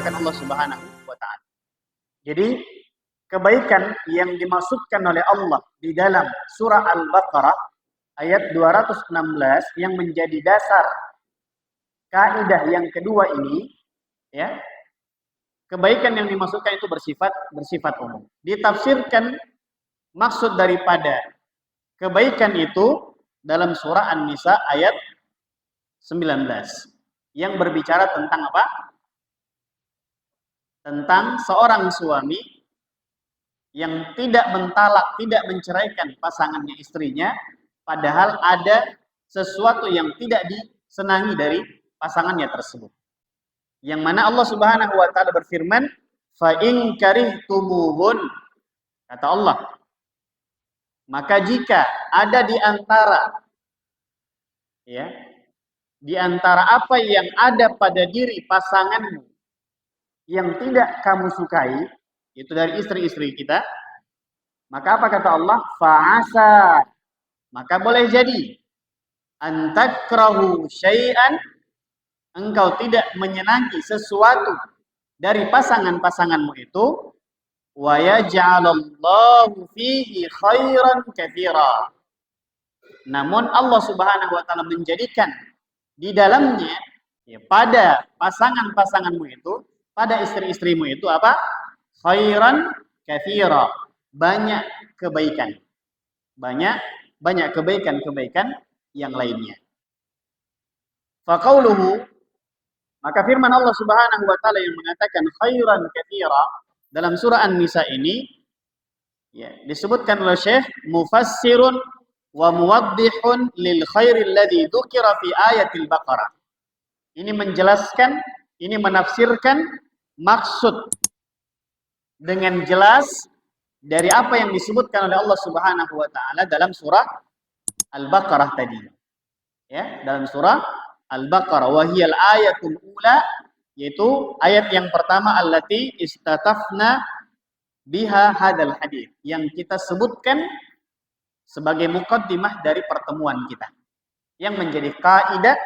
diciptakan Allah Subhanahu wa taala. Jadi kebaikan yang dimaksudkan oleh Allah di dalam surah Al-Baqarah ayat 216 yang menjadi dasar kaidah yang kedua ini, ya. Kebaikan yang dimaksudkan itu bersifat umum. Ditafsirkan maksud daripada kebaikan itu dalam surah An-Nisa ayat 19 yang berbicara tentang apa? Tentang seorang suami yang tidak mentalak, tidak menceraikan pasangannya istrinya, padahal ada sesuatu yang tidak disenangi dari pasangannya tersebut. Yang mana Allah Subhanahu wa taala berfirman, "Fa in karihtumuhun," kata Allah, maka jika ada di antara apa yang ada pada diri pasanganmu yang tidak kamu sukai, itu dari istri-istri kita, maka apa kata Allah? Fa'asa, maka boleh jadi antakrahu syai'an, engkau tidak menyenangi sesuatu dari pasangan-pasanganmu itu, wa yaj'alallahu fihi khairan katsira. Namun Allah Subhanahu wa taala menjadikan di dalamnya, ya, pada pasangan-pasanganmu itu, pada istri-istrimu itu apa? Khairan katsira, banyak kebaikan. Banyak kebaikan-kebaikan yang lainnya. Faqauluhu, maka firman Allah Subhanahu wa taala yang mengatakan khairan katsira dalam surah An-Nisa ini, ya, disebutkan oleh Syekh mufassirun wa muwaddihun lil khairil ladzi dzukira fi ayatil Baqarah. Ini menjelaskan, ini menafsirkan maksud dengan jelas dari apa yang disebutkan oleh Allah Subhanahu wa taala dalam surah Al-Baqarah tadi. Ya, dalam surah Al-Baqarah, wa hiyal ayatul ula, yaitu ayat yang pertama allati istatafna biha hadal hadits, yang kita sebutkan sebagai muqaddimah dari pertemuan kita, yang menjadi kaidah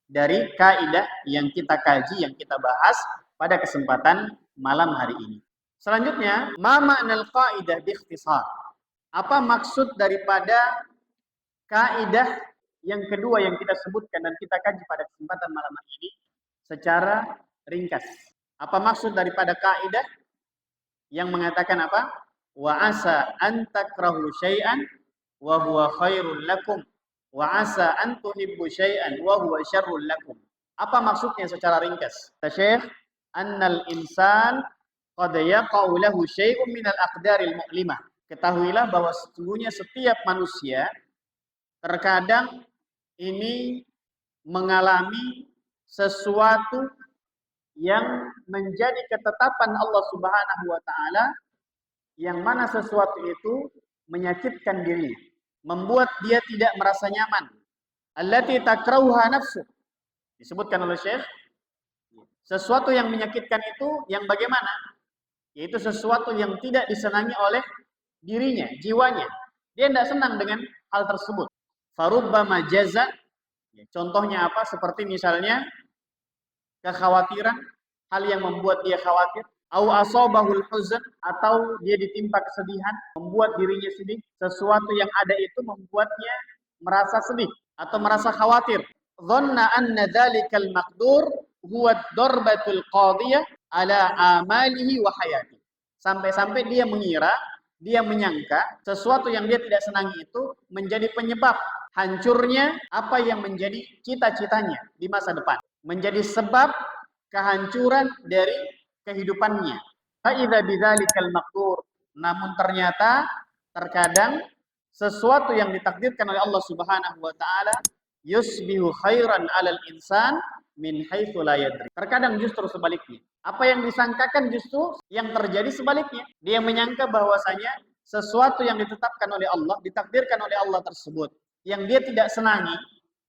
dari kaidah yang kita kaji, yang kita bahas pada kesempatan malam hari ini. Selanjutnya, ma ma'nal qaidah bi ikhtisar. Apa maksud daripada kaidah yang kedua yang kita sebutkan dan kita kaji pada kesempatan malam hari ini secara ringkas? Apa maksud daripada kaidah yang mengatakan apa? Wa asa an takrahu syai'an wa huwa khairul lakum wa asa an tuhibbu syai'an wa huwa syarrul lakum. Apa maksudnya secara ringkas? Syekh, annal insan qad yaqa'u lahu syai'un minal aqdaril mu'limah. Ketahuilah bahwa sesungguhnya setiap manusia terkadang ini mengalami sesuatu yang menjadi ketetapan Allah Subhanahu wa taala, yang mana sesuatu itu menyakitkan diri, membuat dia tidak merasa nyaman. Allati takrauha nafsu. Disebutkan oleh Syekh, sesuatu yang menyakitkan itu yang bagaimana? Yaitu sesuatu yang tidak disenangi oleh dirinya, jiwanya. Dia tidak senang dengan hal tersebut. Farubbama jaza, contohnya apa? Seperti misalnya kekhawatiran, hal yang membuat dia khawatir, au asabahul huzn, atau dia ditimpa kesedihan, membuat dirinya sedih, sesuatu yang ada itu membuatnya merasa sedih atau merasa khawatir. Dhanna anna dzalikal maqdur huwa ad-darbatul qadiyah ala amalihi wa hayati. Sampai-sampai dia mengira, dia menyangka sesuatu yang dia tidak senangi itu menjadi penyebab hancurnya apa yang menjadi cita-citanya di masa depan, menjadi sebab kehancuran dari kehidupannya. Fa'idza bidzalikal maqdur, namun ternyata terkadang sesuatu yang ditakdirkan oleh Allah Subhanahu wa taala yusbihu khairan 'alal insan min haitsu la yadri. Terkadang justru sebaliknya. Apa yang disangkakan justru yang terjadi sebaliknya. Dia menyangka bahwasanya sesuatu yang ditetapkan oleh Allah, ditakdirkan oleh Allah tersebut, yang dia tidak senangi,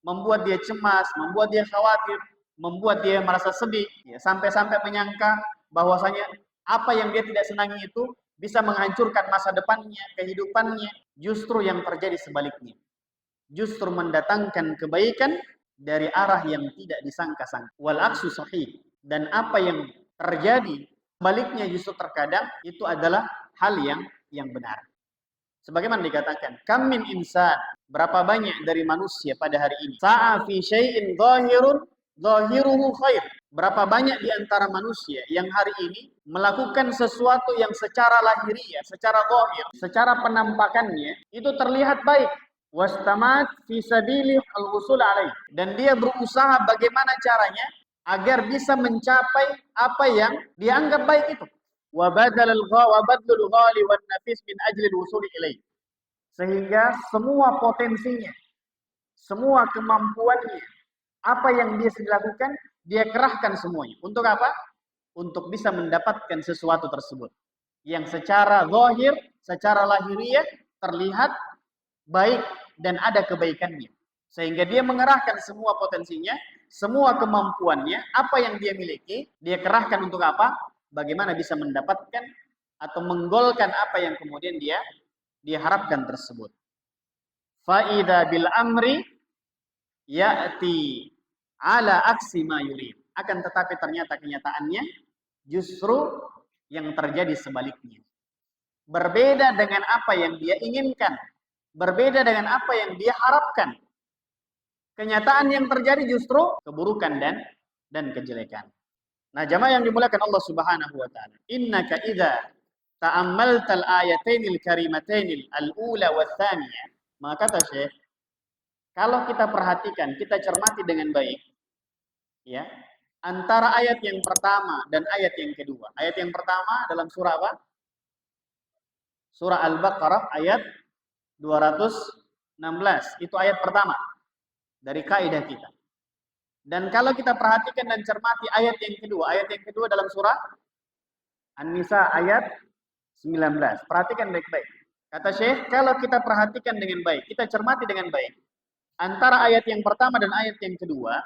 membuat dia cemas, membuat dia khawatir, membuat dia merasa sedih, ya, sampai-sampai menyangka bahwasanya apa yang dia tidak senangi itu bisa menghancurkan masa depannya, kehidupannya. Justru yang terjadi sebaliknya. Justru mendatangkan kebaikan dari arah yang tidak disangka-sangka. Wal aksu sahih. Dan apa yang terjadi, sebaliknya justru terkadang itu adalah hal yang benar. Sebagaimana dikatakan, kam min insan, berapa banyak dari manusia pada hari ini, sa'a fi syai'in zahiruhu khair. Berapa banyak di antara manusia yang hari ini melakukan sesuatu yang secara lahiriah, secara zahir, secara penampakannya itu terlihat baik. Wastamat fi sabilih al-wusul alaih. Dan dia berusaha bagaimana caranya agar bisa mencapai apa yang dianggap baik itu. Wa badalul ghali wan nafis min ajli al-wusul ilaih. Sehingga semua potensinya, semua kemampuannya, apa yang dia lakukan, dia kerahkan semuanya. Untuk apa? Untuk bisa mendapatkan sesuatu tersebut. Yang secara zahir, secara lahiriah terlihat baik dan ada kebaikannya. Sehingga dia mengerahkan semua potensinya, semua kemampuannya, apa yang dia miliki, dia kerahkan untuk apa? Bagaimana bisa mendapatkan atau menggolkan apa yang kemudian dia harapkan tersebut. Fa'idha bil amri ya'ti ala aksi ma yurid. Akan tetapi ternyata kenyataannya justru yang terjadi sebaliknya. Berbeda dengan apa yang dia inginkan. Berbeda dengan apa yang dia harapkan. Kenyataan yang terjadi justru keburukan dan kejelekan. Nah, jamaah yang dimuliakan Allah Subhanahu wa taala. Innaka idza ta'ammaltal ayatainil karimatainil al-ula wa tsaniyah. Maka kata Syekh, kalau kita perhatikan, kita cermati dengan baik, ya, antara ayat yang pertama dan ayat yang kedua. Ayat yang pertama dalam surah apa? Surah Al-Baqarah ayat 216. Itu ayat pertama dari kaidah kita. Dan kalau kita perhatikan dan cermati ayat yang kedua dalam surah An-Nisa ayat 19. Perhatikan baik-baik. Kata Syekh, kalau kita perhatikan dengan baik, kita cermati dengan baik, antara ayat yang pertama dan ayat yang kedua,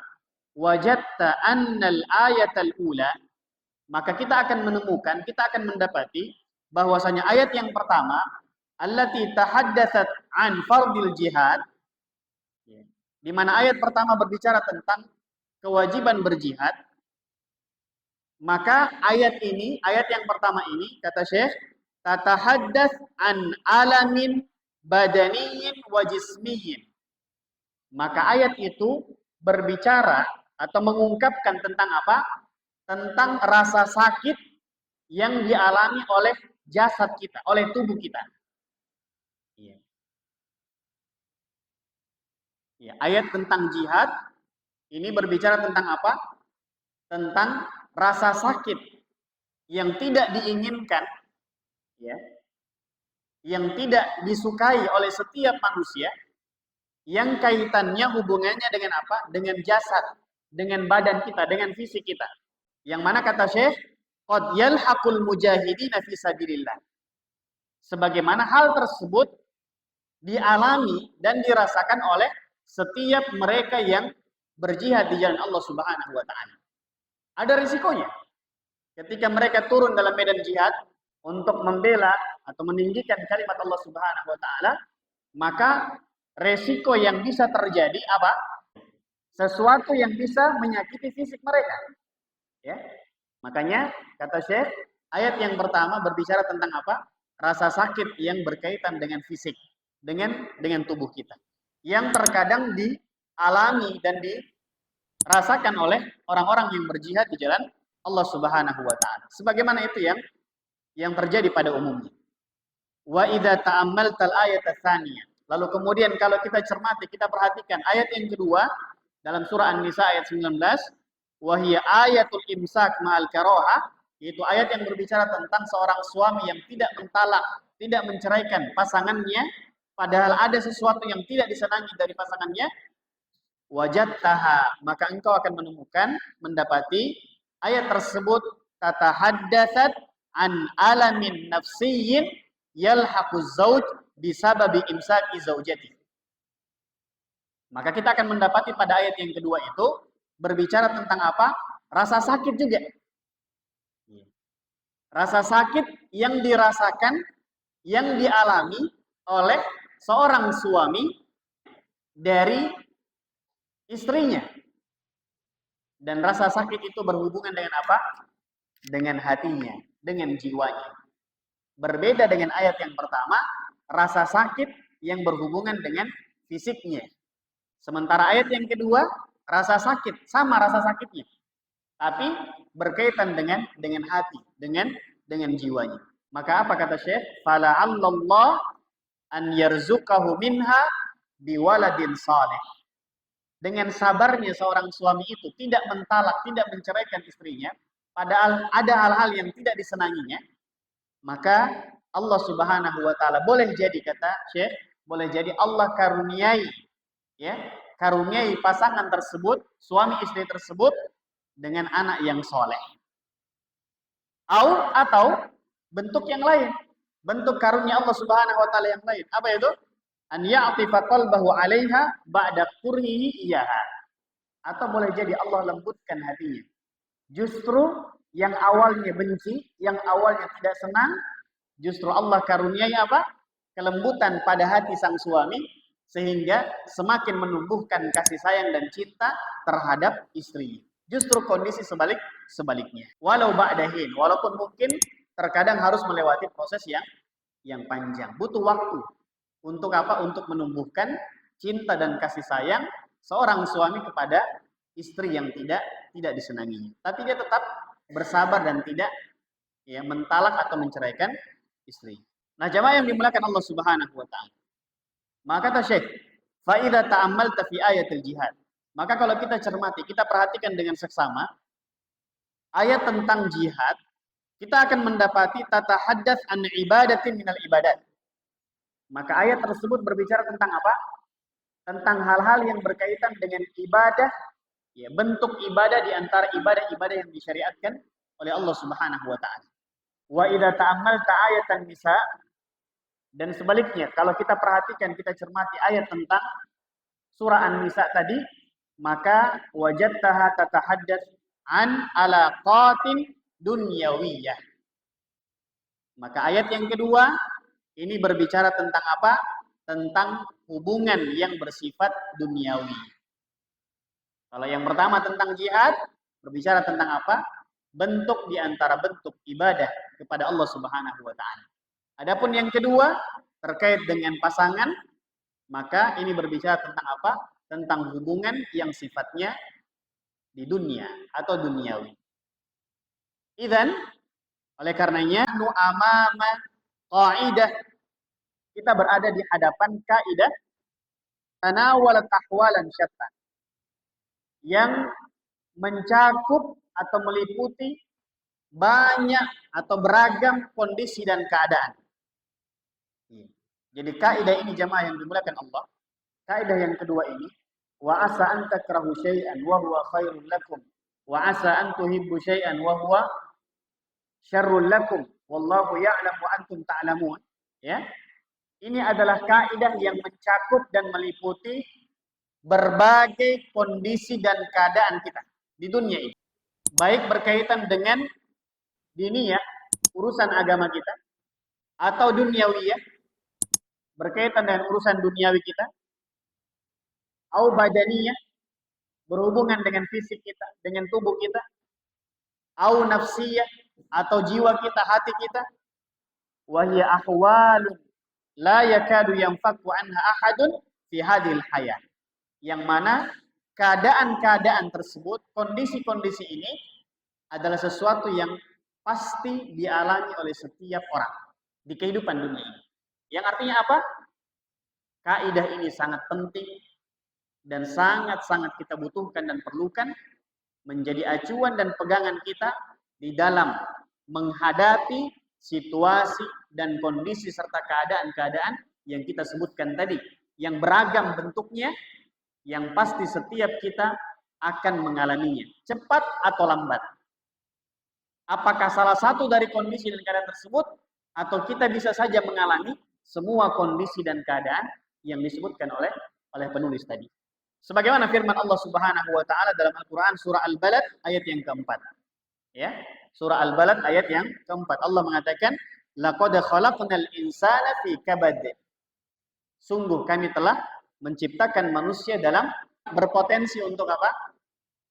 wajadta annal ayatal ula, maka kita akan menemukan, kita akan mendapati bahwasanya ayat yang pertama, allati tahaddatsat an fardil jihad, di mana ayat pertama berbicara tentang kewajiban berjihad, maka ayat yang pertama ini, kata Syekh, tatahaddats an alamin badaniyin wa jismiyin. Maka ayat itu berbicara atau mengungkapkan tentang apa? Tentang rasa sakit yang dialami oleh jasad kita, oleh tubuh kita. Ya, ayat tentang jihad ini berbicara tentang apa? Tentang rasa sakit yang tidak diinginkan, ya, yang tidak disukai oleh setiap manusia, yang kaitannya hubungannya dengan apa? Dengan jasad, dengan badan kita, dengan fisik kita. Yang mana kata Syekh, qad yalhaqul mujahidina fi sabilillah. Sebagaimana hal tersebut dialami dan dirasakan oleh setiap mereka yang berjihad di jalan Allah Subhanahu wa taala. Ada risikonya. Ketika mereka turun dalam medan jihad untuk membela atau meninggikan kalimat Allah Subhanahu wa taala, maka resiko yang bisa terjadi apa? Sesuatu yang bisa menyakiti fisik mereka. Ya. Makanya kata Syekh, ayat yang pertama berbicara tentang apa? Rasa sakit yang berkaitan dengan fisik, dengan tubuh kita. Yang terkadang dialami dan dirasakan oleh orang-orang yang berjihad di jalan Allah Subhanahu wa taala. Sebagaimana itu yang terjadi pada umumnya. Wa idza ta'ammaltal ayat tsaniyah. Lalu kemudian kalau kita cermati, kita perhatikan ayat yang kedua dalam surah An-Nisa ayat 19, wa hiya ayatul imsak ma'al karaha, yaitu ayat yang berbicara tentang seorang suami yang tidak mentalak, tidak menceraikan pasangannya padahal ada sesuatu yang tidak disenangi dari pasangannya. Wajadtaha, maka engkau akan menemukan, mendapati ayat tersebut tatahaddatsat an alamin nafsiyyin yalhaquz zauj bisababi imsaki zaujati. Maka kita akan mendapati pada ayat yang kedua itu berbicara tentang apa? Rasa sakit juga. Rasa sakit yang dirasakan, yang dialami oleh seorang suami dari istrinya. Dan rasa sakit itu berhubungan dengan apa? dengan hatinya, dengan jiwanya. Berbeda dengan ayat yang pertama, rasa sakit yang berhubungan dengan fisiknya. Sementara ayat yang kedua, rasa sakit, sama rasa sakitnya. Tapi berkaitan dengan hati, dengan jiwanya. Maka apa kata Syekh? Fala'allallah an yarzuqahu minha biwaladin salih. Dengan sabarnya seorang suami itu tidak mentalak, tidak menceraikan istrinya, padahal ada hal-hal yang tidak disenanginya, maka Allah Subhanahu wa taala boleh jadi, kata Syekh, boleh jadi Allah karuniai, ya, karuniai pasangan tersebut, suami istri tersebut dengan anak yang soleh. Atau bentuk yang lain, bentuk karunia Allah Subhanahu wa taala yang lain. Apa itu? An ya'tifa qalbahu 'alaiha ba'da qurhihi iyaha. Atau boleh jadi Allah lembutkan hatinya. Justru yang awalnya benci, yang awalnya tidak senang, justru Allah karuniai apa? Kelembutan pada hati sang suami, sehingga semakin menumbuhkan kasih sayang dan cinta terhadap istrinya. Justru kondisi sebaliknya. Walau ba'dahin, walaupun mungkin terkadang harus melewati proses yang panjang, butuh waktu. Untuk apa? Untuk menumbuhkan cinta dan kasih sayang seorang suami kepada istri yang tidak disenanginya. Tapi dia tetap bersabar dan tidak mentalak atau menceraikan istri. Nah, jamaah yang dimuliakan Allah Subhanahu wa taala. Maka kata Syekh, fa idza ta'ammalta fi ayatil jihad. Maka kalau kita cermati, kita perhatikan dengan seksama ayat tentang jihad, kita akan mendapati tatahaddatsy an ibadatin minal ibadat. Maka ayat tersebut berbicara tentang apa? Tentang hal-hal yang berkaitan dengan ibadah, ya, bentuk ibadah di antara ibadah-ibadah yang disyariatkan oleh Allah Subhanahu wa taala. Wa idza ta'ammalta ayatan nisa, dan sebaliknya kalau kita perhatikan, kita cermati ayat tentang surah An-Nisa tadi, maka wajadtaha tatahaddats an alaqatin dunyawiyah. Maka ayat yang kedua ini berbicara tentang apa? Tentang hubungan yang bersifat duniawi. Kalau yang pertama tentang jihad, berbicara tentang apa? Bentuk di antara bentuk ibadah kepada Allah Subhanahu wa taala. Adapun yang kedua terkait dengan pasangan, maka ini berbicara tentang apa? Tentang hubungan yang sifatnya di dunia atau duniawi. Idzan, oleh karenanya nu amama qaidah, kita berada di hadapan kaidah tanawalat ahwalan syatta, yang mencakup atau meliputi banyak atau beragam kondisi dan keadaan. Jadi kaidah ini jamaah yang dimuliakan Allah, kaidah yang kedua ini, wa asa an takrahu syai'an wa huwa khairul lakum wa asa an tuhibbu syai'an wa huwa syarrul lakum wallahu ya'lam wa antum ta'lamun, ya. Ini adalah kaidah yang mencakup dan meliputi berbagai kondisi dan keadaan kita di dunia ini. Baik berkaitan dengan diniyah, urusan agama kita, atau duniawiyah, berkaitan dengan urusan duniawi kita, atau badaniyah, berhubungan dengan fisik kita, dengan tubuh kita, atau nafsiyah, atau jiwa kita, hati kita, wahia ahwalun la yakadu yanfaku anha ahadun fi hadhil hayat. Yang mana keadaan-keadaan tersebut, kondisi-kondisi ini adalah sesuatu yang pasti dialami oleh setiap orang di kehidupan dunia ini. Yang artinya apa? Kaidah ini sangat penting dan sangat-sangat kita butuhkan dan perlukan menjadi acuan dan pegangan kita di dalam menghadapi situasi dan kondisi serta keadaan-keadaan yang kita sebutkan tadi, yang beragam bentuknya, yang pasti setiap kita akan mengalaminya, cepat atau lambat. Apakah salah satu dari kondisi dan keadaan tersebut, atau kita bisa saja mengalami semua kondisi dan keadaan yang disebutkan oleh penulis tadi. Sebagaimana firman Allah Subhanahu wa taala dalam Al-Qur'an surah Al-Balad ayat yang keempat. Ya, surah Al-Balad ayat yang keempat. Allah mengatakan, laqad khalaqnal insana fi kabad. Sungguh kami telah menciptakan manusia dalam berpotensi untuk apa?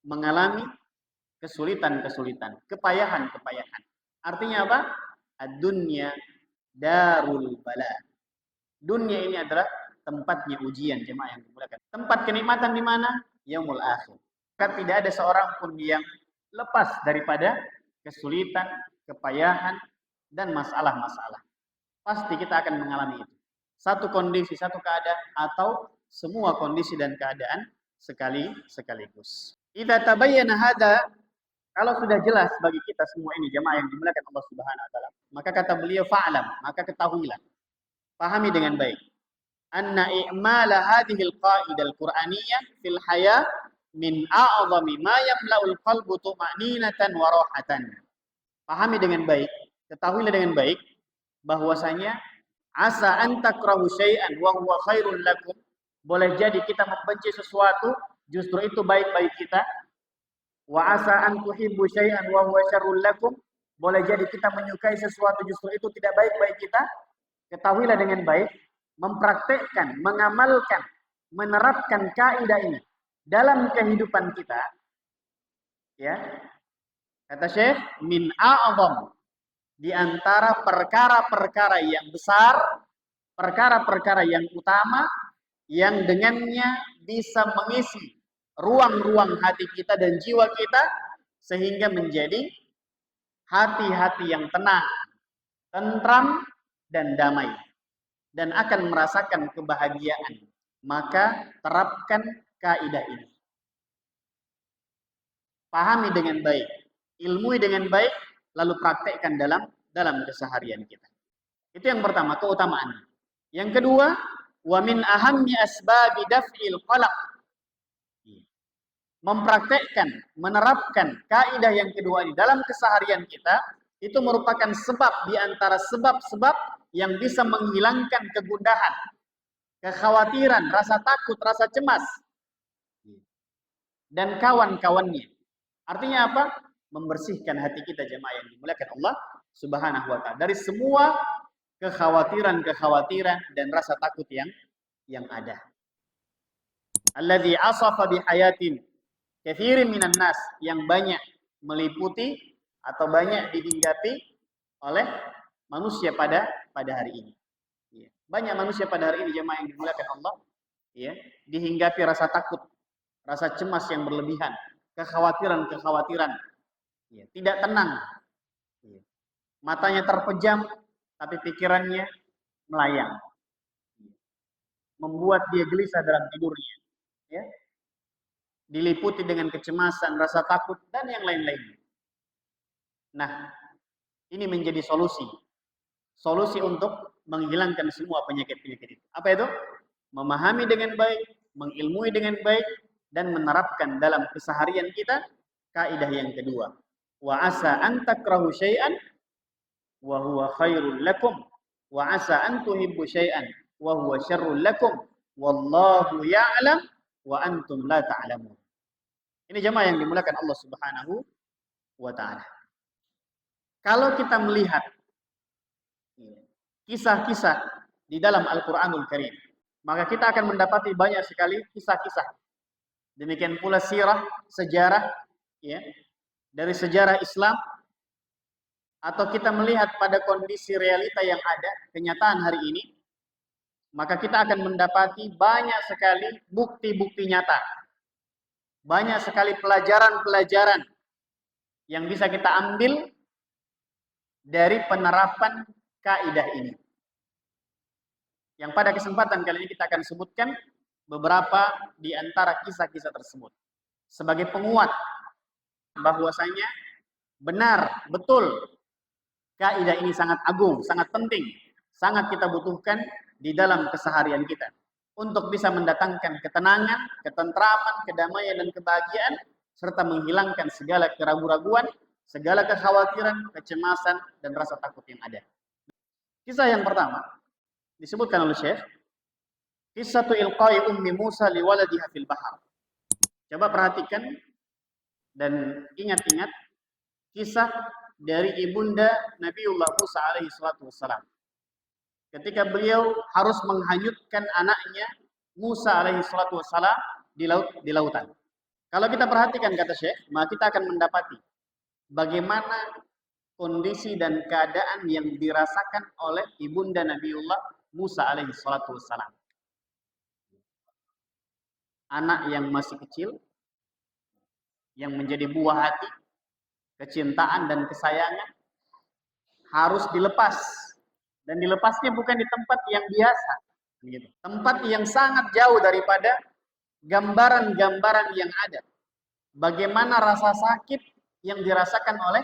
Mengalami kesulitan-kesulitan, kepayahan-kepayahan. Artinya apa? Ad-dunya darul bala. Dunia ini adalah tempatnya ujian, jemaah yang dimuliakan. Tempat kenikmatan di mana? Yaumul akhir. Kan tidak ada seorang pun yang lepas daripada kesulitan, kepayahan, dan masalah-masalah. Pasti kita akan mengalami itu. Satu kondisi, satu keadaan, atau semua kondisi dan keadaan sekaligus. Idza tabayyana hada, kalau sudah jelas bagi kita semua ini jemaah yang dimuliakan Allah Subhanahu wa taala, maka kata beliau fa'lam, maka ketahuilah, pahami dengan baik. Anna i'mala hadhihi al-qa'idah al-Qur'aniyah fil haya min a'zami ma yamla'ul qalbu tuma'ninatan wa rahatan. Pahami dengan baik, ketahuilah dengan baik bahwasanya asa an takrahu syai'an wa huwa khairul lakum. Boleh jadi kita membenci sesuatu, justru itu baik bagi kita. Wa asa an tuhibbu syai'an wa huwa syarrul lakum. Boleh jadi kita menyukai sesuatu, justru itu tidak baik bagi kita. Ketahuilah dengan baik, mempraktekkan, mengamalkan, menerapkan kaidah ini dalam kehidupan kita, ya. Kata Syekh, min a'zam, di antara perkara-perkara yang besar, perkara-perkara yang utama, yang dengannya bisa mengisi ruang-ruang hati kita dan jiwa kita, sehingga menjadi hati-hati yang tenang, tentram, dan damai, dan akan merasakan kebahagiaan. Maka terapkan kaidah ini. Pahami dengan baik, ilmui dengan baik, lalu praktekkan dalam keseharian kita. Itu yang pertama, keutamaannya. Yang kedua, wa min ahammi asbabi daf'il qalaq. Mempraktekkan, menerapkan kaidah yang kedua ini dalam keseharian kita, itu merupakan sebab di antara sebab-sebab yang bisa menghilangkan kegundahan, kekhawatiran, rasa takut, rasa cemas, dan kawan-kawannya. Artinya apa? Membersihkan hati kita jemaah yang dimuliakan Allah Subhanahu wa taala dari semua kekhawatiran-kekhawatiran dan rasa takut yang ada. Alladzi asafa bihayatin katsirin minan nas, yang banyak meliputi atau banyak dihinggapi oleh manusia pada hari ini. Banyak manusia pada hari ini jemaah yang dimuliakan Allah, ya, dihinggapi rasa takut, rasa cemas yang berlebihan, kekhawatiran-kekhawatiran, ya, tidak tenang, ya. Matanya terpejam, tapi pikirannya melayang, membuat dia gelisah dalam tidurnya, ya, diliputi dengan kecemasan, rasa takut, dan yang lain-lainnya. Nah, ini menjadi solusi untuk menghilangkan semua penyakit-penyakit itu. Apa itu? Memahami dengan baik, mengilmui dengan baik, dan menerapkan dalam keseharian kita kaidah yang kedua. Wa asa an takrahu syai'an wa huwa khairul lakum, wa asa an tuhibbu syai'an wa huwa syarrul lakum, wallahu ya'lam wa antum la ta'lamun. Ini jemaah yang dimuliakan Allah Subhanahu wa taala. Kalau kita melihat kisah-kisah di dalam Al-Qur'anul Karim, maka kita akan mendapati banyak sekali kisah-kisah. Demikian pula sirah, sejarah, ya, dari sejarah Islam, atau kita melihat pada kondisi realita yang ada, kenyataan hari ini, maka kita akan mendapati banyak sekali bukti-bukti nyata. Banyak sekali pelajaran-pelajaran yang bisa kita ambil dari penerapan kaidah ini. Yang pada kesempatan kali ini kita akan sebutkan beberapa di antara kisah-kisah tersebut sebagai penguat bahwasanya benar, betul, kaidah ini sangat agung, sangat penting, sangat kita butuhkan di dalam keseharian kita untuk bisa mendatangkan ketenangan, ketentraman, kedamaian, dan kebahagiaan, serta menghilangkan segala keraguan-raguan, segala kekhawatiran, kecemasan, dan rasa takut yang ada. Kisah yang pertama disebutkan oleh Syekh, Qissatu ilqai ummi Musa liwaladiha fil bahar. Coba perhatikan dan ingat-ingat kisah dari ibunda Nabiullah Musa alaihi salatu wassalam. Ketika beliau harus menghanyutkan anaknya Musa alaihi salatu wassalam di lautan. Kalau kita perhatikan kata Syekh, maka kita akan mendapati bagaimana kondisi dan keadaan yang dirasakan oleh ibunda Nabiullah Musa alaihi salatu wassalam. Anak yang masih kecil, yang menjadi buah hati, kecintaan dan kesayangan, harus dilepas. Dan dilepasnya bukan di tempat yang biasa. Tempat yang sangat jauh daripada gambaran-gambaran yang ada. Bagaimana rasa sakit yang dirasakan oleh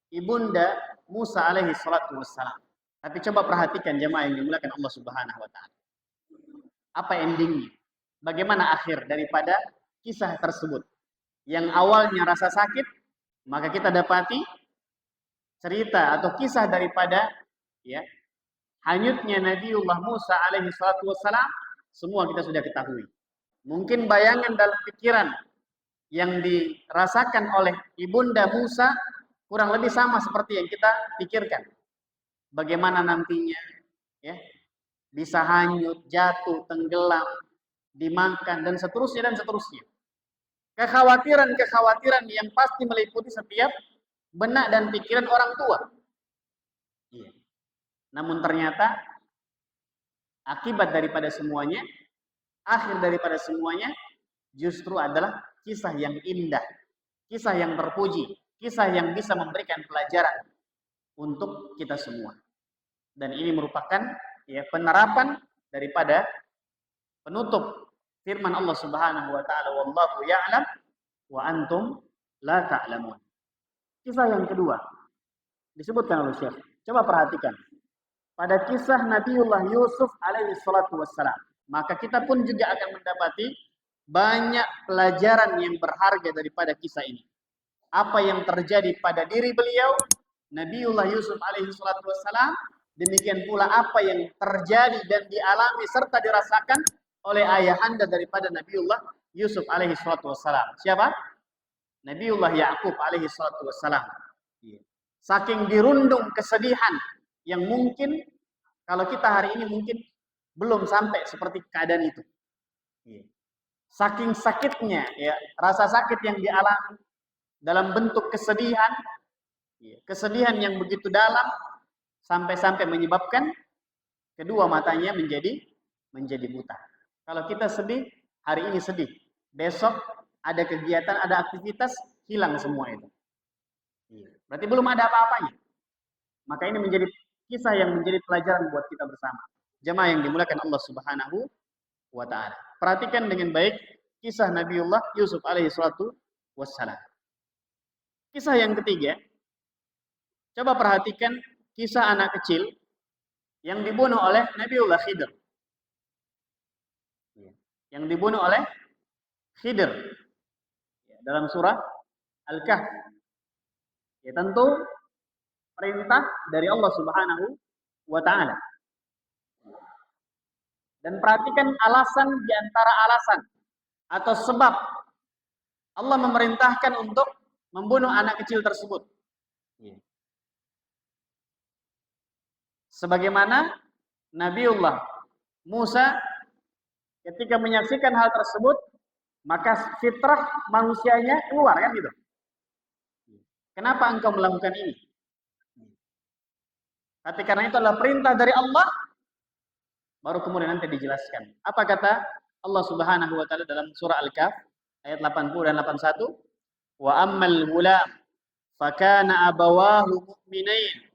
ibunda Musa alaihi salatu wassalam. Tapi coba perhatikan jemaah yang dimuliakan Allah Subhanahu wa taala. Apa endingnya? Bagaimana akhir daripada kisah tersebut? Yang awalnya rasa sakit, maka kita dapati cerita atau kisah daripada ya hanyutnya Nabiullah Musa alaihi salatu wassalam, semua kita sudah ketahui. Mungkin bayangan dalam pikiran yang dirasakan oleh ibunda Musa kurang lebih sama seperti yang kita pikirkan. Bagaimana nantinya ya bisa hanyut, jatuh, tenggelam, dimakan dan seterusnya dan seterusnya. Kekhawatiran yang pasti meliputi setiap benak dan pikiran orang tua. Iya. Namun ternyata akibat daripada semuanya, akhir daripada semuanya justru adalah kisah yang indah, kisah yang terpuji, kisah yang bisa memberikan pelajaran untuk kita semua. Dan ini merupakan ya penerapan daripada penutup firman Allah Subhanahu wa taala, wallahu ya'lam wa antum la ta'lamun. Kisah yang kedua disebutkan oleh Syekh. Coba perhatikan. Pada kisah Nabiullah Yusuf alaihi salatu wassalam, maka kita pun juga akan mendapati banyak pelajaran yang berharga daripada kisah ini. Apa yang terjadi pada diri beliau, Nabiullah Yusuf alaihi salatu wassalam, demikian pula apa yang terjadi dan dialami serta dirasakan oleh ayahanda daripada Nabiullah Yusuf alaihi salatu wassalam. Siapa? Nabiullah Ya'qub alaihi salatu wassalam. Saking dirundung kesedihan yang mungkin kalau kita hari ini mungkin belum sampai seperti keadaan itu. Saking sakitnya ya, rasa sakit yang dialami dalam bentuk kesedihan, kesedihan yang begitu dalam sampai-sampai menyebabkan kedua matanya menjadi buta. Kalau kita sedih, hari ini sedih, besok ada kegiatan, ada aktivitas, hilang semua itu. Berarti belum ada apa-apanya. Maka ini menjadi kisah yang menjadi pelajaran buat kita bersama. Jemaah yang dimuliakan Allah Subhanahu wa taala. Perhatikan dengan baik kisah Nabiullah Yusuf alaihi salatu wassalam. Kisah yang ketiga, coba perhatikan kisah anak kecil yang dibunuh oleh Nabiullah Khidir. Yang dibunuh oleh Khidir dalam surah Al-Kahf. Ya tentu perintah dari Allah Subhanahu wa taala. Dan perhatikan alasan di antara alasan atau sebab Allah memerintahkan untuk membunuh anak kecil tersebut. Sebagaimana Nabiullah Musa ketika menyaksikan hal tersebut, maka fitrah manusianya keluar kan gitu. Kenapa engkau melakukan ini? Tapi karena itu adalah perintah dari Allah, baru kemudian nanti dijelaskan. Apa kata Allah Subhanahu wa taala dalam surah Al-Kahf ayat 80 dan 81? Wa ammal gulam fakana abawahu mu'minain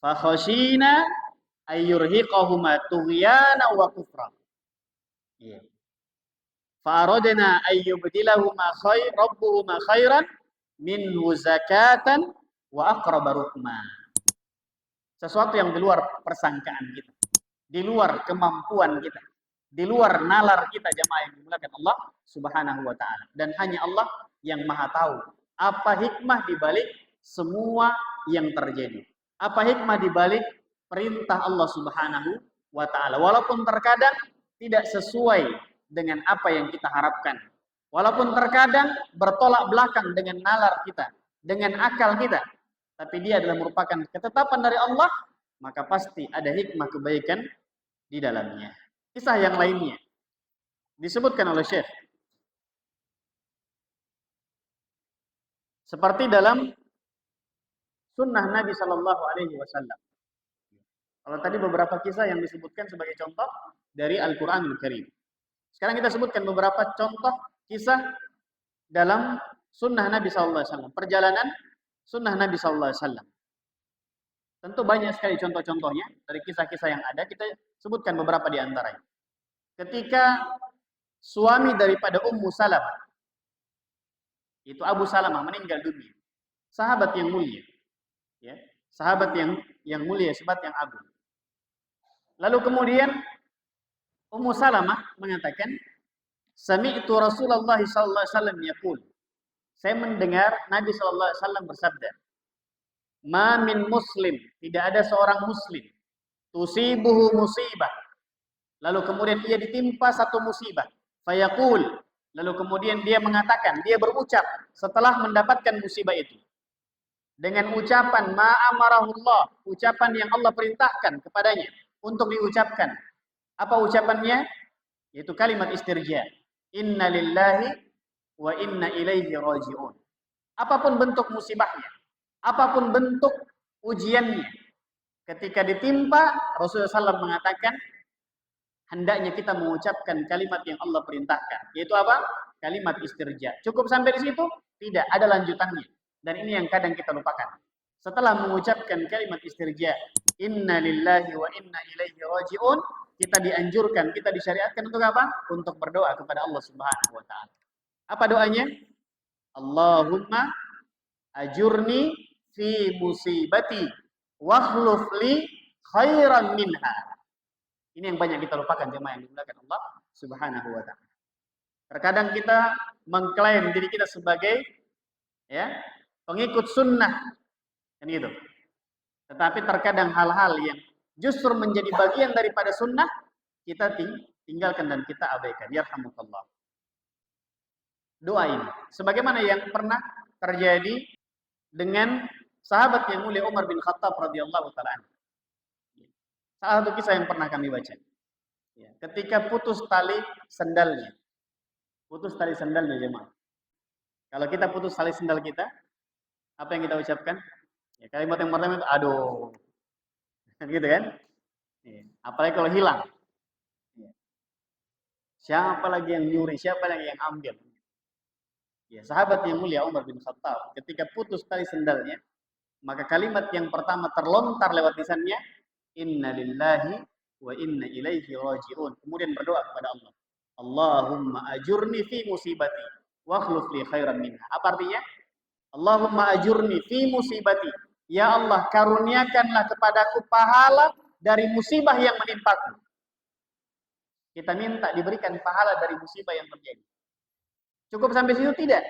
fa khashina ayyurhiqahuma tughyana wa kufra. Fa aradna ayyubdilahuma rabbuhuma khairan minhu zakatan wa aqraba rukma. Sesuatu yang di luar persangkaan kita, di luar kemampuan kita, di luar nalar kita jemaah yang dimuliakan Allah Subhanahu wa taala. Dan hanya Allah yang Maha tahu apa hikmah di balik semua yang terjadi. Apa hikmah di balik perintah Allah Subhanahu wa taala. Walaupun terkadang tidak sesuai dengan apa yang kita harapkan. Walaupun terkadang bertolak belakang dengan nalar kita, dengan akal kita. Tapi dia adalah merupakan ketetapan dari Allah, maka pasti ada hikmah kebaikan di dalamnya. Kisah yang lainnya disebutkan oleh Syekh Seperti dalam sunnah Nabi Shallallahu Alaihi Wasallam. Kalau tadi beberapa kisah yang disebutkan sebagai contoh dari Al-Quranul Karim. Sekarang kita sebutkan beberapa contoh kisah dalam sunnah Nabi Sallallahu Alaihi Wasallam, perjalanan sunnah Nabi Sallallahu Alaihi Wasallam. Tentu banyak sekali contoh-contohnya dari kisah-kisah yang ada. Kita sebutkan beberapa di antaranya. Ketika suami daripada Ummu Salamah, itu Abu Salamah, meninggal dunia, sahabat yang mulia, ya, sahabat yang mulia, sahabat yang agung. Lalu kemudian Ummu Salamah mengatakan, Sami'tu Rasulullah sallallahu alaihi wasallam yaqul. Saya mendengar Nabi sallallahu alaihi wasallam bersabda, "Ma min muslim, tidak ada seorang muslim, tusibuhu musibah." Lalu kemudian ia ditimpa satu musibah. Fayaqul, lalu kemudian dia mengatakan, dia berucap setelah mendapatkan musibah itu dengan ucapan ma amarahullah, ucapan yang Allah perintahkan kepadanya untuk diucapkan. Apa ucapannya? Yaitu kalimat istirja. Inna lillahi wa inna ilaihi raji'un. Apapun bentuk musibahnya, apapun bentuk ujiannya, ketika ditimpa, Rasulullah SAW mengatakan, hendaknya kita mengucapkan kalimat yang Allah perintahkan. Yaitu apa? Kalimat istirja. Cukup sampai di situ? Tidak, ada lanjutannya. Dan ini yang kadang kita lupakan. Setelah mengucapkan kalimat istirja, inna lillahi wa inna ilaihi raji'un, kita dianjurkan, kita disyariatkan untuk apa? Untuk berdoa kepada Allah Subhanahu wa taala. Apa doanya? Allahumma ajurni fi musibati wakhluf li khairan minha. Ini yang banyak kita lupakan jemaah yang dimuliakan Allah Subhanahu wa taala. Terkadang kita mengklaim diri kita sebagai pengikut sunnah kan gitu. Tetapi terkadang hal-hal yang justru menjadi bagian daripada sunnah kita tinggalkan dan kita abaikan. Yarhamukallah. Doa ini sebagaimana yang pernah terjadi dengan sahabat yang mulia Umar bin Khattab radhiyallahu taala. Salah satu kisah yang pernah kami baca. Ketika putus tali sendalnya. Putus tali sendalnya jemaah. Kalau kita putus tali sendal kita, apa yang kita ucapkan? Ya, kalimat yang pertama itu aduh. Gitu kan? Apalagi kalau hilang. Siapa lagi yang nyuri? Siapa lagi yang ambil? Ya, sahabat yang mulia Umar bin Khattab ketika putus tali sendalnya, maka kalimat yang pertama terlontar lewat lisannya, inna lillahi wa inna ilaihi raji'un. Kemudian berdoa kepada Allah. Allahumma ajurni fi musibati wa akhluf li khairan minha. Apa artinya? Allahumma ajurni fi musibati. Ya Allah, karuniakanlah kepadaku pahala dari musibah yang menimpaku. Kita minta diberikan pahala dari musibah yang terjadi. Cukup sampai situ tidak?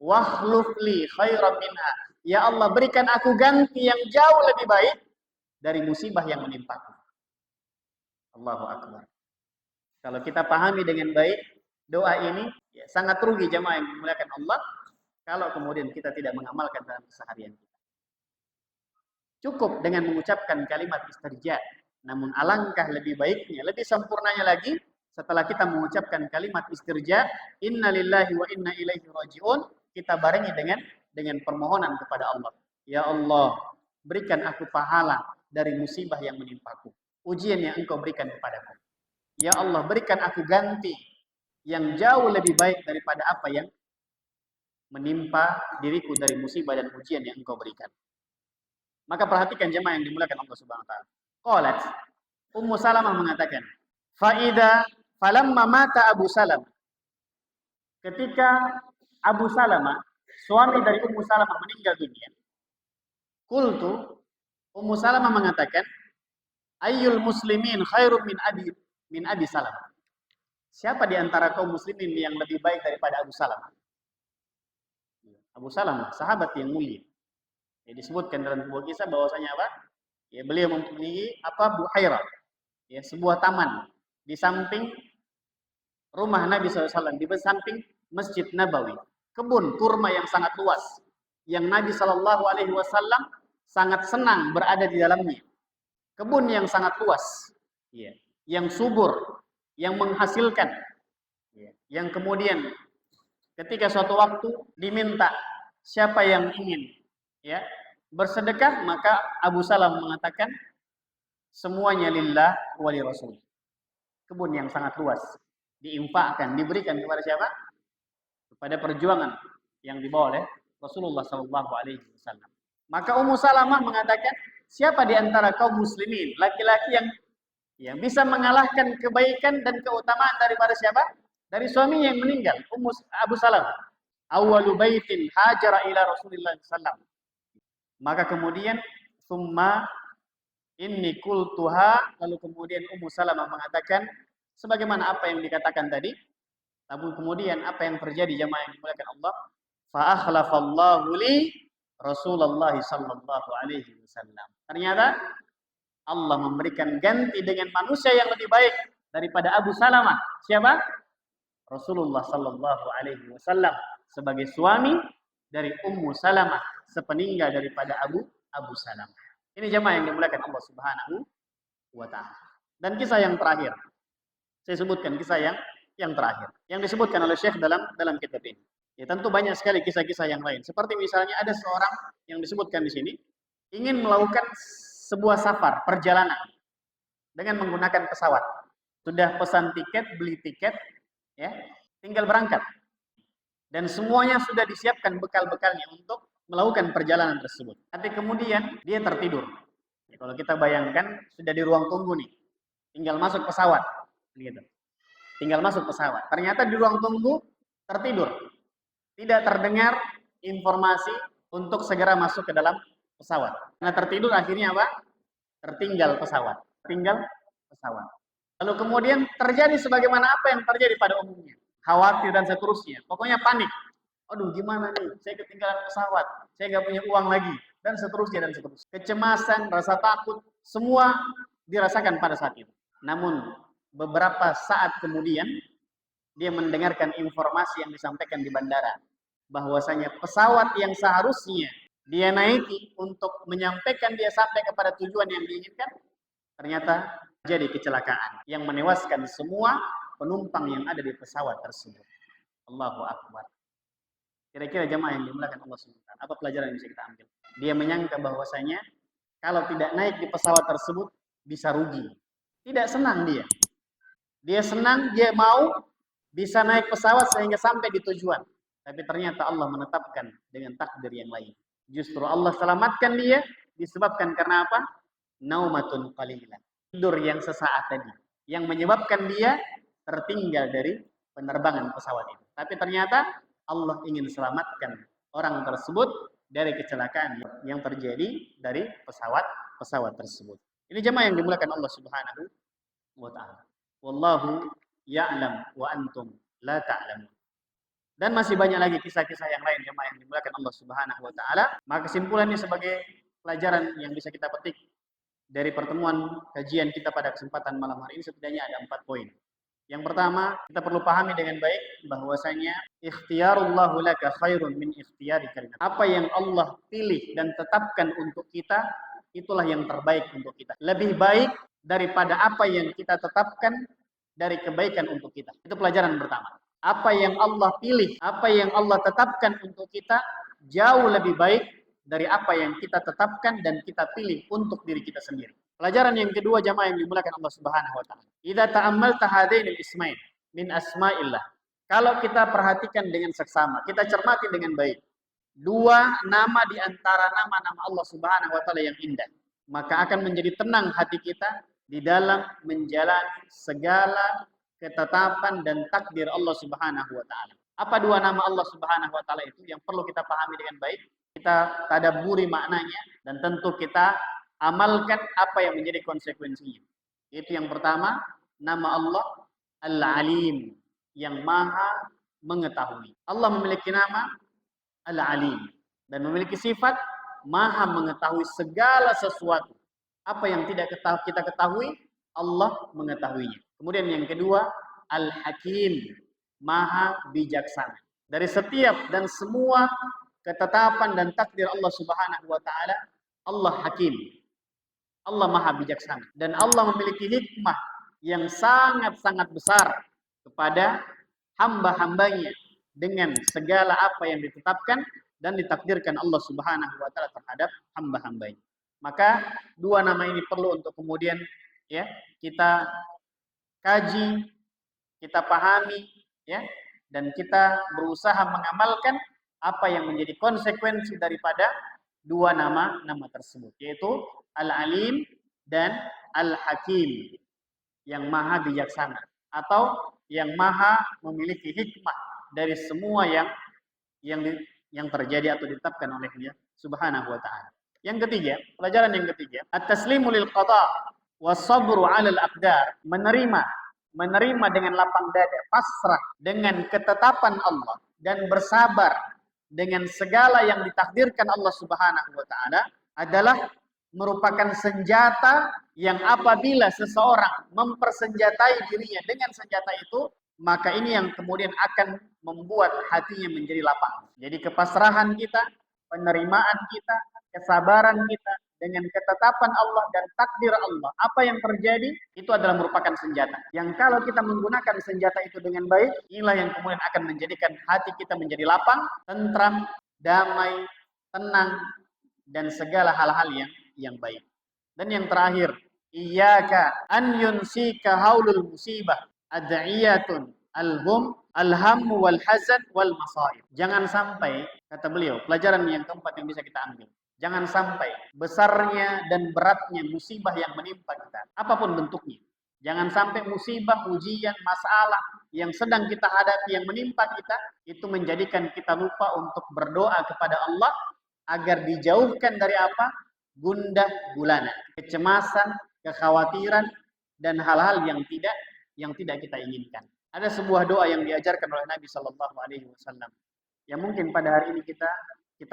Wakhluf li khairan minha. Ya Allah, berikan aku ganti yang jauh lebih baik dari musibah yang menimpaku. Allahu akbar. Kalau kita pahami dengan baik doa ini, ya, sangat rugi jemaah yang dimuliakan Allah kalau kemudian kita tidak mengamalkan dalam keseharian kita. Cukup dengan mengucapkan kalimat istirja. Namun alangkah lebih baiknya, lebih sempurnanya lagi setelah kita mengucapkan kalimat istirja, inna lillahi wa inna ilaihi raji'un, kita barengi dengan permohonan kepada Allah. Ya Allah, berikan aku pahala dari musibah yang menimpaku. Ujian yang Engkau berikan kepadaku. Ya Allah, berikan aku ganti yang jauh lebih baik daripada apa yang menimpa diriku dari musibah dan ujian yang Engkau berikan. Maka perhatikan jemaah yang dimuliakan Allah Subhanahu wa taala. Qalat, Ummu Salamah mengatakan, falamma mata Abu Salamah. Ketika Abu Salamah, suami dari Ummu Salamah meninggal dunia. Qultu, Ummu Salamah mengatakan, ayyul muslimin khairum min Abi Salamah. Siapa di antara kaum muslimin yang lebih baik daripada Abu Salamah? Abu Salamah, sahabat yang mulia. Ya, disebutkan dalam sebuah kisah bahwasanya apa? Ya, beliau mempunyai Buhairah, ya, sebuah taman di samping rumah Nabi SAW, di samping Masjid Nabawi, kebun kurma yang sangat luas, yang Nabi SAW sangat senang berada di dalamnya. Kebun yang sangat luas, ya, yang subur, yang menghasilkan, ya, yang kemudian ketika suatu waktu diminta siapa yang ingin ya bersedekah, maka Abu Salam mengatakan semuanya lillah wa li rasul. Kebun yang sangat luas diinfakkan, diberikan kepada siapa? Kepada perjuangan yang dibawa oleh Rasulullah sallallahu alaihi wasallam. Maka Ummu Salamah mengatakan, siapa di antara kaum muslimin laki-laki yang bisa mengalahkan kebaikan dan keutamaan daripada siapa? Dari suaminya yang meninggal, Abu Salamah. Awwalu baitin hajara ila Rasulillah sallallahu. Maka kemudian summa inni qultuha, lalu kemudian Ummu Salamah mengatakan sebagaimana apa yang dikatakan tadi. Lalu kemudian apa yang terjadi jemaah yang dimuliakan Allah? Fa akhlafallahu li Rasulullah sallallahu alaihi wasallam. Ternyata Allah memberikan ganti dengan manusia yang lebih baik daripada Abu Salamah. Siapa? Rasulullah sallallahu alaihi wasallam sebagai suami dari Ummu Salamah sepeninggal daripada Abu Salamah. Ini jemaah yang dimuliakan Allah Subhanahu wa taala. Dan kisah yang terakhir. Saya sebutkan kisah yang terakhir yang disebutkan oleh Syekh dalam kitab ini. Ya, tentu banyak sekali kisah-kisah yang lain. Seperti misalnya ada seorang yang disebutkan di sini ingin melakukan sebuah safar, perjalanan dengan menggunakan pesawat. Sudah pesan tiket, beli tiket, ya, tinggal berangkat. Dan semuanya sudah disiapkan bekal-bekalnya untuk melakukan perjalanan tersebut. Tapi kemudian dia tertidur. Ya, kalau kita bayangkan sudah di ruang tunggu nih, tinggal masuk pesawat, gitu. Tinggal masuk pesawat. Ternyata di ruang tunggu tertidur. Tidak terdengar informasi untuk segera masuk ke dalam pesawat. Karena tertidur akhirnya apa? Tertinggal pesawat. Tinggal pesawat. Lalu kemudian terjadi sebagaimana apa yang terjadi pada umumnya. Khawatir dan seterusnya. Pokoknya panik. Aduh gimana nih? Saya ketinggalan pesawat. Saya nggak punya uang lagi. Dan seterusnya dan seterusnya. Kecemasan, rasa takut. Semua dirasakan pada saat itu. Namun beberapa saat kemudian dia mendengarkan informasi yang disampaikan di bandara bahwasanya pesawat yang seharusnya dia naiki untuk menyampaikan dia sampai kepada tujuan yang diinginkan ternyata jadi kecelakaan yang menewaskan semua penumpang yang ada di pesawat tersebut. Allahu Akbar. Kira-kira jemaah yang dimuliakan Allah SWT, apa pelajaran yang bisa kita ambil? Dia menyangka bahwasanya kalau tidak naik di pesawat tersebut bisa rugi. Tidak senang dia. Dia senang, dia mau bisa naik pesawat sehingga sampai di tujuan. Tapi ternyata Allah menetapkan dengan takdir yang lain. Justru Allah selamatkan dia disebabkan karena apa? Naumatun qalilah. Tidur yang sesaat tadi. Yang menyebabkan dia tertinggal dari penerbangan pesawat itu. Tapi ternyata Allah ingin selamatkan orang tersebut dari kecelakaan yang terjadi dari pesawat tersebut. Ini jemaah yang dimuliakan Allah Subhanahu wa taala. Wallahu ya'lam wa antum la ta'lamun. Dan masih banyak lagi kisah-kisah yang lain jemaah yang dimuliakan Allah Subhanahu wa taala. Maka kesimpulannya sebagai pelajaran yang bisa kita petik dari pertemuan kajian kita pada kesempatan malam hari ini setidaknya ada 4 poin. Yang pertama, kita perlu pahami dengan baik bahwasanya ikhtiyarullahu laka khairun min ikhtiyarika. Apa yang Allah pilih dan tetapkan untuk kita, itulah yang terbaik untuk kita. Lebih baik daripada apa yang kita tetapkan dari kebaikan untuk kita. Itu pelajaran pertama. Apa yang Allah pilih, apa yang Allah tetapkan untuk kita jauh lebih baik dari apa yang kita tetapkan dan kita pilih untuk diri kita sendiri. Pelajaran yang kedua jamaah yang dimuliakan Allah Subhanahu wa taala. Idza ta'ammalta hadainil ismain min asma'illah. Kalau kita perhatikan dengan seksama, kita cermati dengan baik. Dua nama di antara nama-nama Allah Subhanahu wa taala yang indah, maka akan menjadi tenang hati kita di dalam menjalani segala ketetapan dan takdir Allah Subhanahu wa taala. Apa dua nama Allah Subhanahu wa taala itu yang perlu kita pahami dengan baik? Kita tadabburi maknanya dan tentu kita amalkan apa yang menjadi konsekuensinya. Itu yang pertama, nama Allah Al-Alim, yang Maha mengetahui. Allah memiliki nama Al-Alim dan memiliki sifat Maha mengetahui segala sesuatu. Apa yang tidak kita ketahui, Allah mengetahuinya. Kemudian yang kedua, Al-Hakim, Maha bijaksana. Dari setiap dan semua ketetapan dan takdir Allah Subhanahu wa taala, Allah Hakim. Allah Maha bijaksana dan Allah memiliki hikmah yang sangat-sangat besar kepada hamba-hambanya dengan segala apa yang ditetapkan dan ditakdirkan Allah Subhanahu wa taala terhadap hamba-hambanya. Maka dua nama ini perlu untuk kemudian ya kita kaji, kita pahami ya, dan kita berusaha mengamalkan apa yang menjadi konsekuensi daripada dua nama tersebut, yaitu Al-Alim dan Al-Hakim, yang maha bijaksana atau yang maha memiliki hikmah dari semua yang terjadi atau ditetapkan oleh Dia Subhanahu wa taala. Yang ketiga, pelajaran yang ketiga, at-taslimu lil qada was-sabru 'alal aqdar, menerima dengan lapang dada, pasrah dengan ketetapan Allah dan bersabar dengan segala yang ditakdirkan Allah Subhanahu wa taala adalah merupakan senjata yang apabila seseorang mempersenjatai dirinya dengan senjata itu, maka ini yang kemudian akan membuat hatinya menjadi lapang. Jadi kepasrahan kita, penerimaan kita, kesabaran kita dengan ketetapan Allah dan takdir Allah, apa yang terjadi itu adalah merupakan senjata. Yang kalau kita menggunakan senjata itu dengan baik, inilah yang kemudian akan menjadikan hati kita menjadi lapang, tentram, damai, tenang, dan segala hal-hal yang baik. Dan yang terakhir, iyyaka an yunsika haulul musibah ad'iyatun alhammu wal hazan wal masaib. Jangan sampai, kata beliau, pelajaran yang keempat yang bisa kita ambil, jangan sampai besarnya dan beratnya musibah yang menimpa kita, apapun bentuknya. Jangan sampai musibah, ujian, masalah yang sedang kita hadapi yang menimpa kita itu menjadikan kita lupa untuk berdoa kepada Allah agar dijauhkan dari apa? Gundah gulana, kecemasan, kekhawatiran, dan hal-hal yang tidak kita inginkan. Ada sebuah doa yang diajarkan oleh Nabi Shallallahu Alaihi Wasallam yang mungkin pada hari ini kita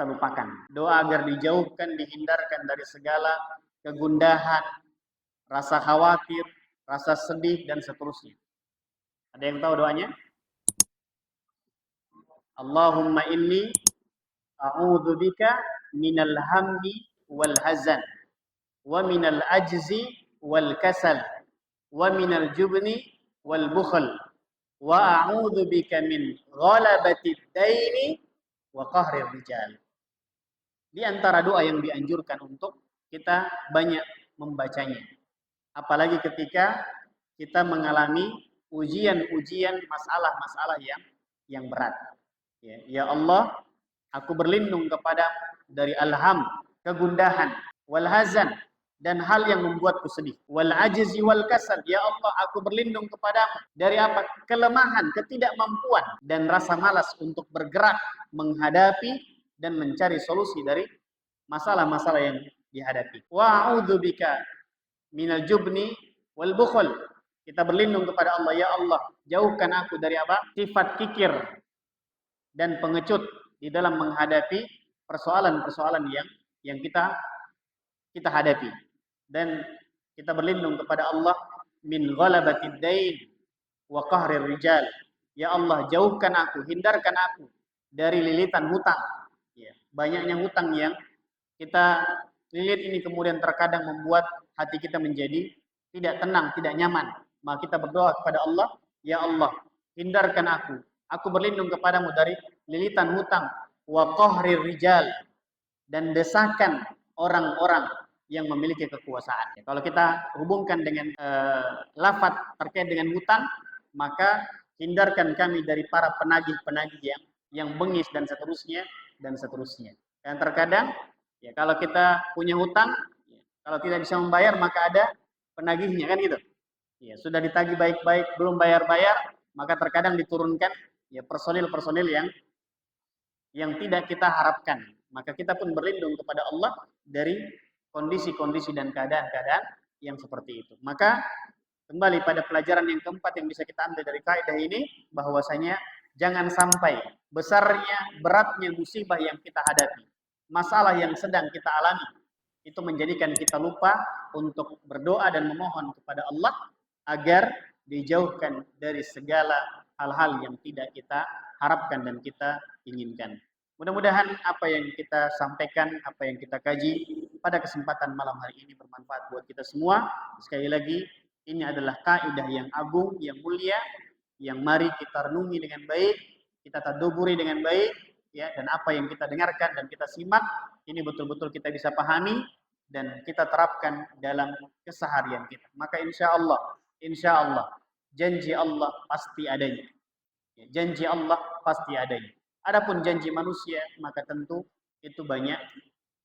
lupakan. Doa agar dijauhkan, dihindarkan dari segala kegundahan, rasa khawatir, rasa sedih, dan seterusnya. Ada yang tahu doanya? Allahumma inni a'udzubika minal hammi wal hazan wa minal ajzi wal kasal wa minal jubni wal bukhl wa a'udzubika min ghalabatid daini wa qahrir rijal. Di antara doa yang dianjurkan untuk kita banyak membacanya, apalagi ketika kita mengalami ujian-ujian, masalah-masalah yang berat. Ya Allah, aku berlindung kepada dari alham, kegundahan, wal hazan, dan hal yang membuatku sedih. Wal ajzi wal kasal, ya Allah, aku berlindung kepadamu dari apa? Kelemahan, ketidakmampuan, dan rasa malas untuk bergerak, menghadapi, dan mencari solusi dari masalah-masalah yang dihadapi. Wa a'udzubika minal jubni wal bukhl. Kita berlindung kepada Allah, ya Allah, jauhkan aku dari apa? Sifat kikir dan pengecut di dalam menghadapi persoalan-persoalan yang kita hadapi. Dan kita berlindung kepada Allah min ghalabatid dain wa qahrir rijal. Ya Allah, jauhkan aku, hindarkan aku dari lilitan hutang. Ya, banyaknya hutang yang kita lilit ini kemudian terkadang membuat hati kita menjadi tidak tenang, tidak nyaman. Maka kita berdoa kepada Allah, ya Allah, hindarkan aku. Aku berlindung kepadamu dari lilitan hutang, wa qahrir rijal, dan desakan orang-orang yang memiliki kekuasaan. Kalau kita hubungkan dengan lafaz terkait dengan hutang, maka hindarkan kami dari para penagih-penagih yang bengis dan seterusnya dan seterusnya. Dan terkadang ya kalau kita punya hutang, ya, kalau tidak bisa membayar maka ada penagihnya, kan gitu. Ya, sudah ditagih baik-baik belum bayar-bayar, maka terkadang diturunkan ya personil-personil yang tidak kita harapkan. Maka kita pun berlindung kepada Allah dari kondisi-kondisi dan keadaan-keadaan yang seperti itu. Maka kembali pada pelajaran yang keempat yang bisa kita ambil dari kaidah ini, bahwasanya jangan sampai besarnya, beratnya musibah yang kita hadapi, masalah yang sedang kita alami, itu menjadikan kita lupa untuk berdoa dan memohon kepada Allah agar dijauhkan dari segala hal-hal yang tidak kita harapkan dan kita inginkan. Mudah-mudahan apa yang kita sampaikan, apa yang kita kaji pada kesempatan malam hari ini bermanfaat buat kita semua. Sekali lagi, ini adalah kaidah yang agung, yang mulia, yang mari kita renungi dengan baik, kita tadabburi dengan baik, ya, dan apa yang kita dengarkan dan kita simak ini betul-betul kita bisa pahami dan kita terapkan dalam keseharian kita. Maka insya Allah janji Allah pasti adanya. Ya, janji Allah pasti adanya. Adapun janji manusia maka tentu itu banyak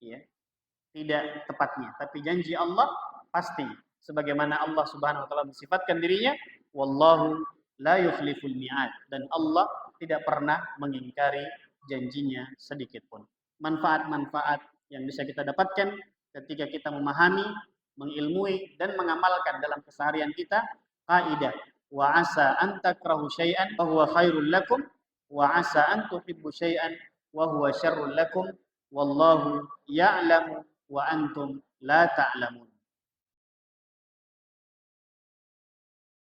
ya tidak tepatnya. Tapi janji Allah pasti. Sebagaimana Allah Subhanahu wa taala mensifatkan dirinya, wallahu la yukhliful mi'ad, dan Allah tidak pernah mengingkari janjinya sedikit pun. Manfaat-manfaat yang bisa kita dapatkan ketika kita memahami, mengilmui dan mengamalkan dalam keseharian kita kaidah wa asa an takrahu syai'an wa huwa khairul lakum wa asa an tuhibbu syai'an wa huwa syarrul lakum wallahu ya'lamu wa antum la ta'lamun.